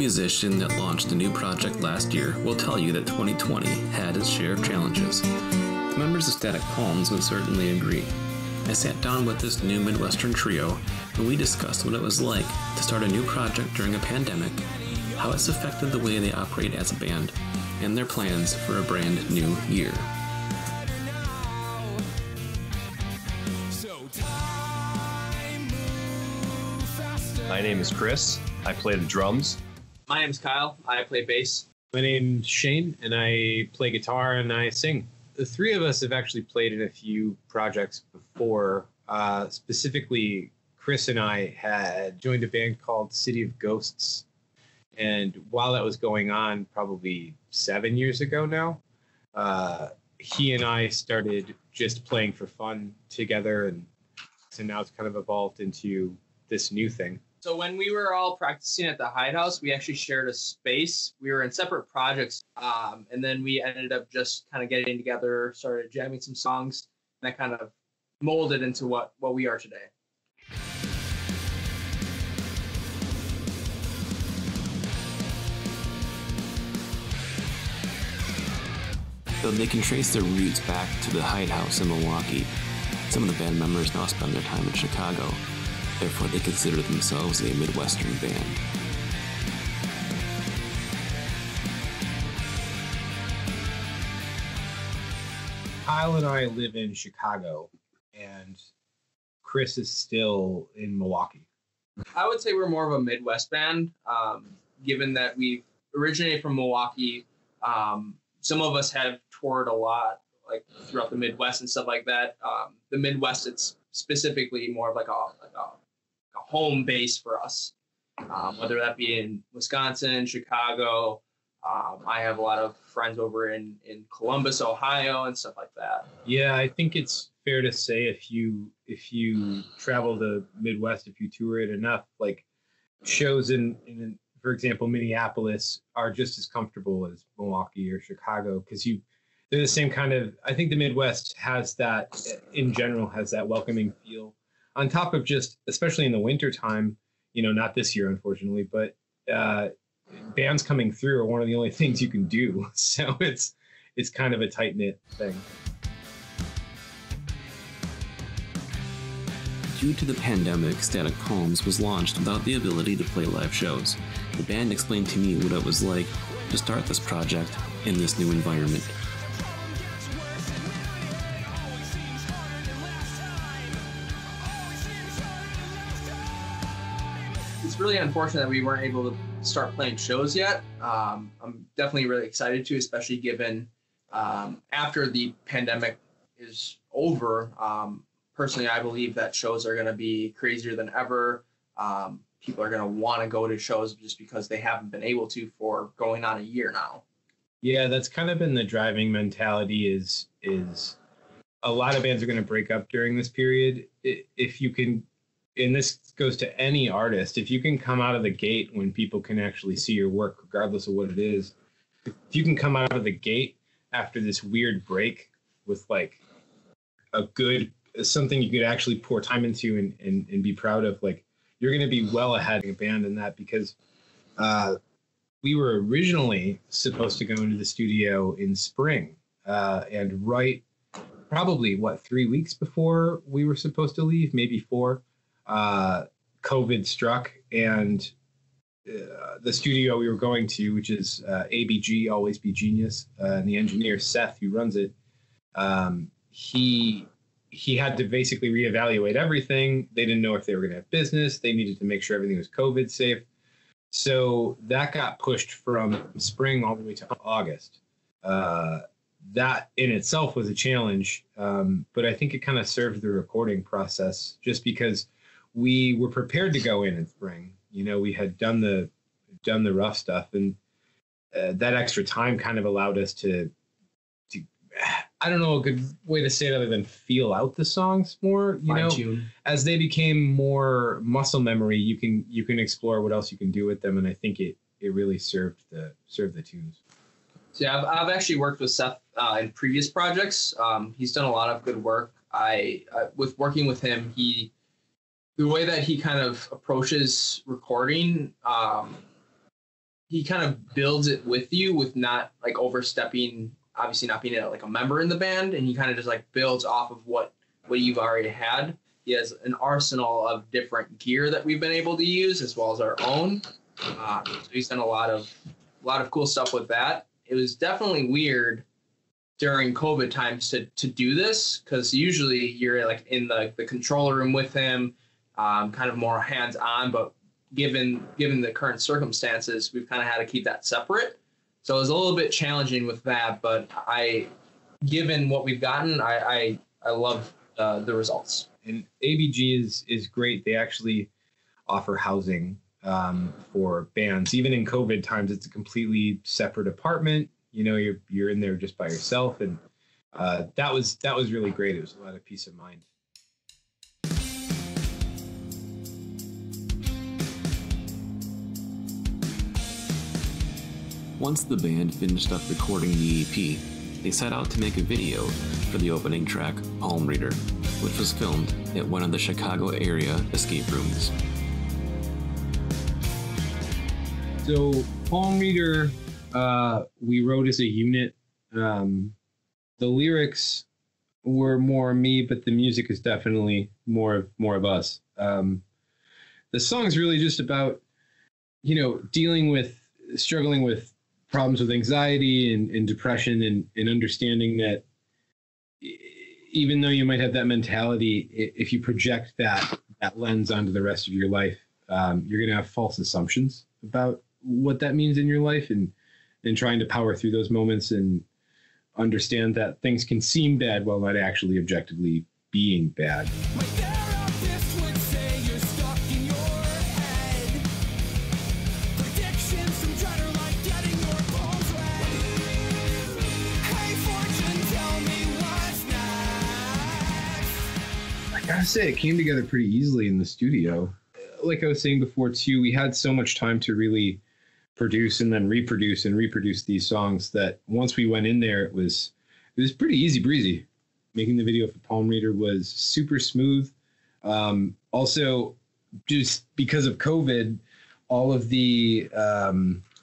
musician that launched a new project last year will tell you that 2020 had its share of challenges. Members of Static Palms would certainly agree. I sat down with this new Midwestern trio and we discussed what it was like to start a new project during a pandemic, how it's affected the way they operate as a band, and their plans for a brand new year. My name is Chris. I play the drums. My name's Kyle. I play bass. My name's Shane, and I play guitar and I sing. The three of us have actually played in a few projects before. Specifically, Chris and I had joined a band called City of Ghosts. And while that was going on, probably 7 years ago now, he and I started just playing for fun together. And so now it's kind of evolved into this new thing. So when we were all practicing at the Hidehouse, we actually shared a space. We were in separate projects, and then we ended up just kind of getting together, started jamming some songs, and that kind of molded into what we are today. Though they can trace their roots back to the Hidehouse in Milwaukee, some of the band members now spend their time in Chicago. Therefore, they consider themselves a Midwestern band. Kyle and I live in Chicago, and Chris is still in Milwaukee. I would say we're more of a Midwest band, given that we originated from Milwaukee. Some of us have toured a lot, like throughout the Midwest and stuff like that. The Midwest, it's specifically more of like a home base for us, whether that be in Wisconsin, Chicago. I have a lot of friends over in Columbus, Ohio, and stuff like that. Yeah, I think it's fair to say if you travel the Midwest, if you tour it enough, like shows in for example, Minneapolis are just as comfortable as Milwaukee or Chicago because they're the same kind of. I think the Midwest has that in general, has that welcoming feel. On top of just, especially in the winter time, not this year, unfortunately, but bands coming through are one of the only things you can do. So it's kind of a tight-knit thing. Due to the pandemic, Static Palms was launched without the ability to play live shows. The band explained to me what it was like to start this project in this new environment. It's really unfortunate that we weren't able to start playing shows yet. I'm definitely really excited to, especially given after the pandemic is over. Personally, I believe that shows are going to be crazier than ever. People are going to want to go to shows just because they haven't been able to for going on a year now. Yeah, that's kind of been the driving mentality is a lot of bands are going to break up during this period. If you can, and this goes to any artist, if you can come out of the gate when people can actually see your work, regardless of what it is, if you can come out of the gate after this weird break with like something you could actually pour time into and be proud of, like you're going to be well ahead of a band in that because we were originally supposed to go into the studio in spring and probably 3 weeks before we were supposed to leave, maybe 4, COVID struck and the studio we were going to, which is ABG, Always Be Genius, and the engineer Seth who runs it, he had to basically reevaluate everything. They didn't know if they were going to have business. They needed to make sure everything was COVID safe. So that got pushed from spring all the way to August. That in itself was a challenge, but I think it kind of served the recording process just because we were prepared to go in spring. We had done the rough stuff, and that extra time kind of allowed us to I don't know a good way to say it other than feel out the songs more. As they became more muscle memory, you can explore what else you can do with them, and I think it really served the tunes. So yeah, I've actually worked with Seth in previous projects. He's done a lot of good work. With working with him, the way that he kind of approaches recording, he kind of builds it with you with not like overstepping, obviously not being like a member in the band, and he kind of just like builds off of what you've already had. He has an arsenal of different gear that we've been able to use as well as our own. So he's done a lot of cool stuff with that. It was definitely weird during COVID times to do this, because usually you're like in the control room with him, kind of more hands-on, but given the current circumstances, we've kind of had to keep that separate. So it was a little bit challenging with that, but given what we've gotten, I love the results. And ABG is great. They actually offer housing for bands. Even in COVID times, it's a completely separate apartment. You know, you're in there just by yourself, and that was really great. It was a lot of peace of mind. Once the band finished up recording the EP, they set out to make a video for the opening track, Palm Reader, which was filmed at one of the Chicago area escape rooms. So Palm Reader, we wrote as a unit. The lyrics were more me, but the music is definitely more of us. The song's really just about, struggling with problems with anxiety and depression, and understanding that even though you might have that mentality, if you project that lens onto the rest of your life, you're going to have false assumptions about what that means in your life, and trying to power through those moments and understand that things can seem bad while not actually objectively being bad. I gotta say, it came together pretty easily in the studio. Like I was saying before too, we had so much time to really produce and then reproduce these songs that once we went in there, it was pretty easy breezy. Making the video for Palm Reader was super smooth. Also, just because of COVID, all of the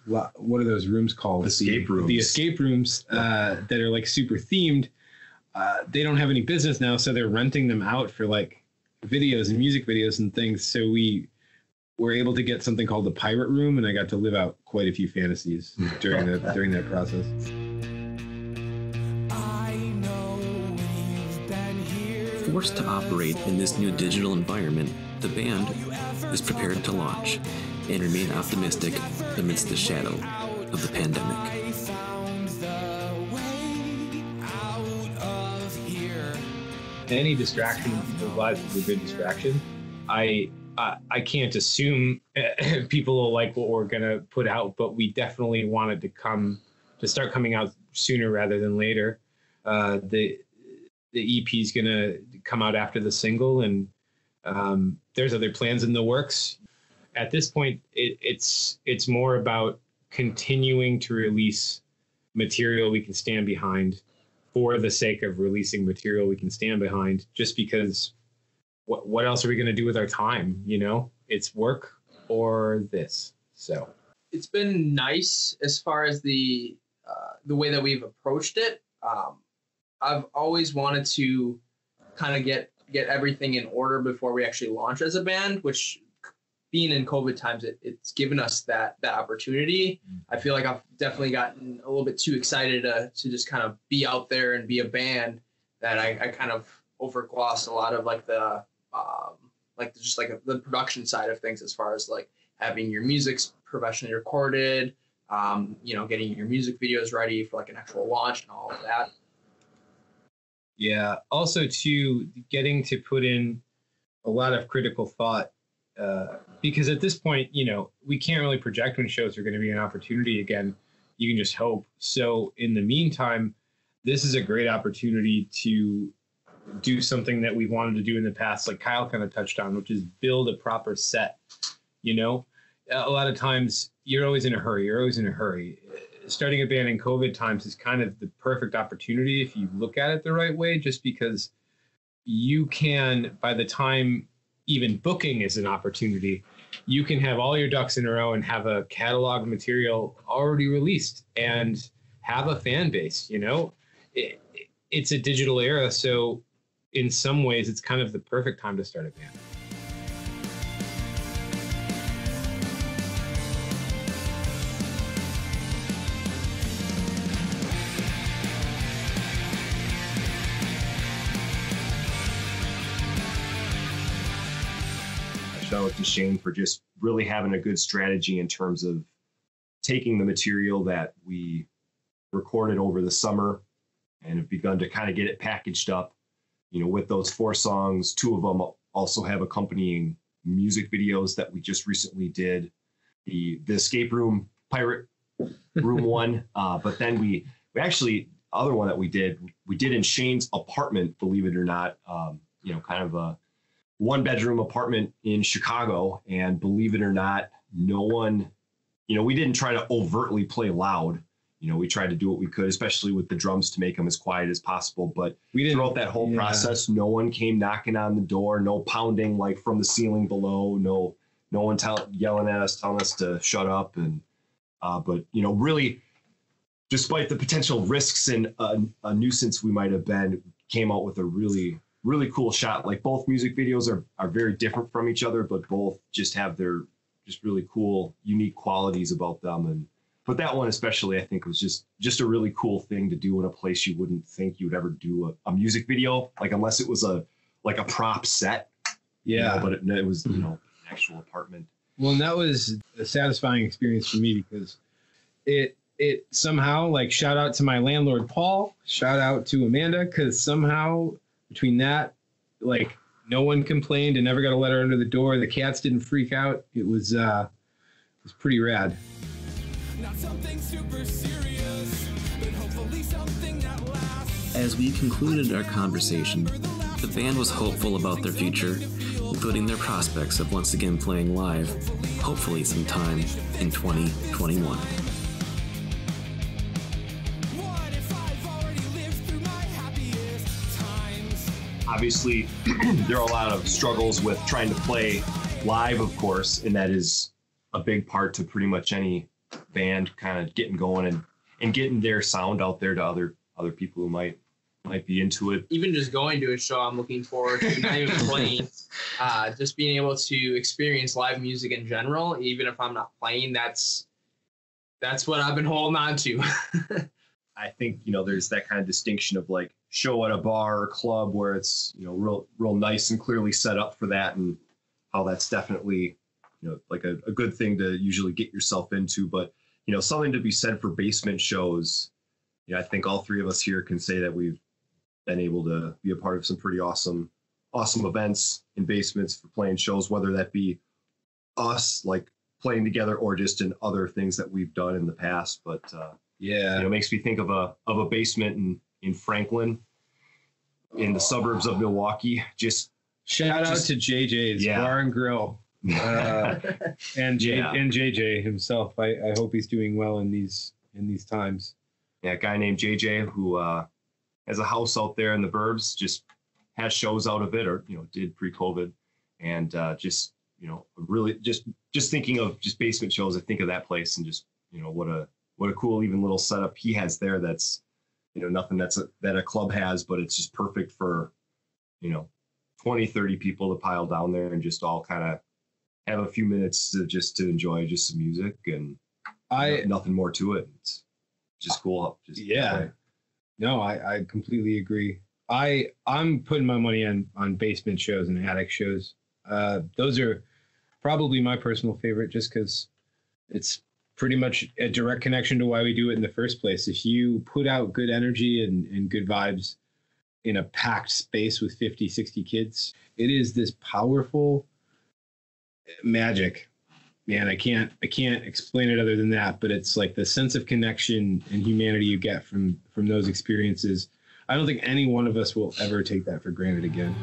what are those rooms called? Escape rooms. The escape rooms that are like super themed. They don't have any business now, so they're renting them out for like videos and music videos and things. So we were able to get something called the Pirate Room, and I got to live out quite a few fantasies during that process. Forced to operate in this new digital environment, the band is prepared to launch and remain optimistic amidst the shadow of the pandemic. Any distraction in people's lives is a good distraction. I can't assume people will like what we're gonna put out, but we definitely wanted to start coming out sooner rather than later. The EP is gonna come out after the single, and there's other plans in the works. At this point, it's more about continuing to release material we can stand behind for the sake of releasing material we can stand behind, just because what else are we going to do with our time? It's work or this. So it's been nice as far as the way that we've approached it. I've always wanted to kind of get everything in order before we actually launch as a band, which being in COVID times, it's given us that opportunity. I feel like I've definitely gotten a little bit too excited to just kind of be out there and be a band, that I kind of overglossed a lot of like the production side of things, as far as like having your music professionally recorded, getting your music videos ready for like an actual launch and all of that. Yeah. Also, too, getting to put in a lot of critical thought, because at this point, we can't really project when shows are going to be an opportunity again. You can just hope. So in the meantime, this is a great opportunity to do something that we've wanted to do in the past, like Kyle kind of touched on, which is build a proper set. A lot of times you're always in a hurry. Starting a band in COVID times is kind of the perfect opportunity if you look at it the right way, just because you can, by the time even booking is an opportunity. You can have all your ducks in a row and have a catalog material already released and have a fan base. It's a digital era, so in some ways it's kind of the perfect time to start a band. Shout out to Shane for just really having a good strategy in terms of taking the material that we recorded over the summer and have begun to kind of get it packaged up. With those 4 songs, 2 of them also have accompanying music videos that we just recently did. The Escape Room Pirate Room one, but then we actually, other one that we did in Shane's apartment, believe it or not, kind of a 1-bedroom apartment in Chicago. And believe it or not, no one, we didn't try to overtly play loud. We tried to do what we could, especially with the drums, to make them as quiet as possible. But throughout that whole process, no one came knocking on the door, no pounding like from the ceiling below, no one yelling at us, telling us to shut up. And but really, despite the potential risks and a nuisance we might have been, came out with a really, really cool shot. Like, both music videos are very different from each other, but both just have their just really cool, unique qualities about them. But that one especially, I think, was just a really cool thing to do in a place you wouldn't think you would ever do a music video, like, unless it was a prop set. Yeah. But it was, an actual apartment. Well, and that was a satisfying experience for me because it somehow, like, shout out to my landlord, Paul, shout out to Amanda, because somehow between that, like, no one complained and never got a letter under the door. The cats didn't freak out. It was pretty rad. Not something super serious, but hopefully something that lasts. As we concluded our conversation, the band was hopeful about their future, including their prospects of once again playing live, hopefully sometime in 2021. What if I've already lived through my happiest times? Obviously, there are a lot of struggles with trying to play live, of course, and that is a big part to pretty much any band kind of getting going and getting their sound out there to other people who might be into it. Even just going to a show, I'm looking forward to, not even playing, just being able to experience live music in general. Even if I'm not playing, that's what I've been holding on to. I think, there's that kind of distinction of like show at a bar or club where it's, real nice and clearly set up for that, and how that's definitely, like a good thing to usually get yourself into. But, something to be said for basement shows. I think all 3 of us here can say that we've been able to be a part of some pretty awesome events in basements for playing shows, whether that be us like playing together or just in other things that we've done in the past. But it makes me think of a basement in Franklin, in the suburbs of Milwaukee. Just shout out to JJ's Bar and Grill. And JJ himself. I hope he's doing well in these times. Yeah, a guy named JJ who has a house out there in the burbs, just has shows out of it, or did pre-COVID, and really just thinking of just basement shows, I think of that place and just what a cool even little setup he has there. That's nothing that a club has, but it's just perfect for 20, 30 people to pile down there and just all kind of have a few minutes to enjoy just some music, and nothing more to it. It's just cool. No, I completely agree. I'm putting my money on basement shows and attic shows. Those are probably my personal favorite, just because it's pretty much a direct connection to why we do it in the first place. If you put out good energy and good vibes in a packed space with 50, 60 kids, it is this powerful magic. Man, I can't explain it other than that, but it's like the sense of connection and humanity you get from those experiences. I don't think any one of us will ever take that for granted again.